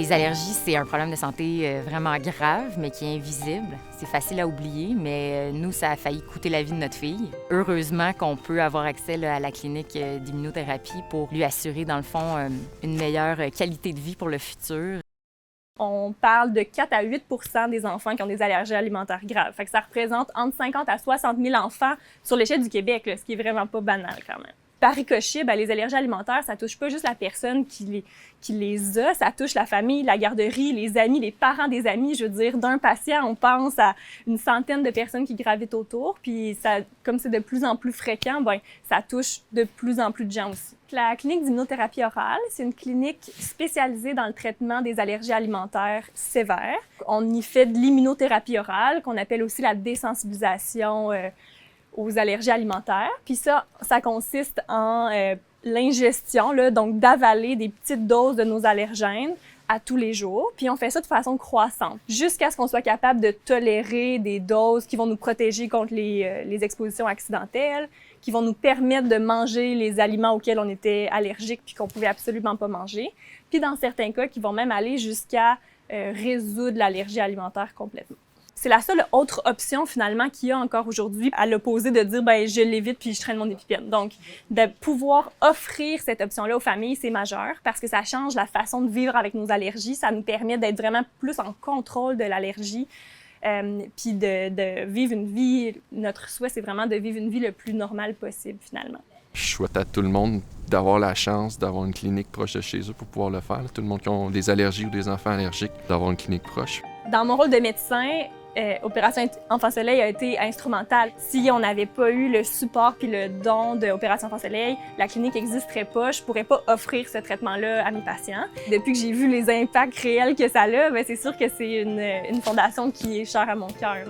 Les allergies, c'est un problème de santé vraiment grave, mais qui est invisible. C'est facile à oublier, mais nous, ça a failli coûter la vie de notre fille. Heureusement qu'on peut avoir accès à la clinique d'immunothérapie pour lui assurer, dans le fond, une meilleure qualité de vie pour le futur. On parle de 4 à 8 % des enfants qui ont des allergies alimentaires graves. Fait que ça représente entre 50 à 60 000 enfants sur l'échelle du Québec, là, ce qui est vraiment pas banal quand même. Par ricochet, les allergies alimentaires, ça touche pas juste la personne qui les a, ça touche la famille, la garderie, les amis, les parents des amis. Je veux dire, d'un patient, on pense à une centaine de personnes qui gravitent autour. Puis ça, comme c'est de plus en plus fréquent, ça touche de plus en plus de gens aussi. La clinique d'immunothérapie orale, c'est une clinique spécialisée dans le traitement des allergies alimentaires sévères. On y fait de l'immunothérapie orale, qu'on appelle aussi la désensibilisation aux allergies alimentaires. Puis ça consiste en l'ingestion, donc d'avaler des petites doses de nos allergènes à tous les jours. Puis on fait ça de façon croissante, jusqu'à ce qu'on soit capable de tolérer des doses qui vont nous protéger contre les expositions accidentelles, qui vont nous permettre de manger les aliments auxquels on était allergique puis qu'on pouvait absolument pas manger. Puis dans certains cas, qui vont même aller jusqu'à résoudre l'allergie alimentaire complètement. C'est la seule autre option, finalement, qu'il y a encore aujourd'hui, à l'opposé de dire, je l'évite puis je traîne mon épipène. Donc, de pouvoir offrir cette option-là aux familles, c'est majeur parce que ça change la façon de vivre avec nos allergies. Ça nous permet d'être vraiment plus en contrôle de l'allergie puis de vivre une vie. Notre souhait, c'est vraiment de vivre une vie le plus normale possible, finalement. Je souhaite à tout le monde d'avoir la chance d'avoir une clinique proche de chez eux pour pouvoir le faire. Tout le monde qui a des allergies ou des enfants allergiques, d'avoir une clinique proche. Dans mon rôle de médecin, Opération Enfant Soleil a été instrumentale. Si on n'avait pas eu le support puis le don de Opération Enfant Soleil, la clinique n'existerait pas. Je pourrais pas offrir ce traitement-là à mes patients. Depuis que j'ai vu les impacts réels que ça a, c'est sûr que c'est une fondation qui est chère à mon cœur.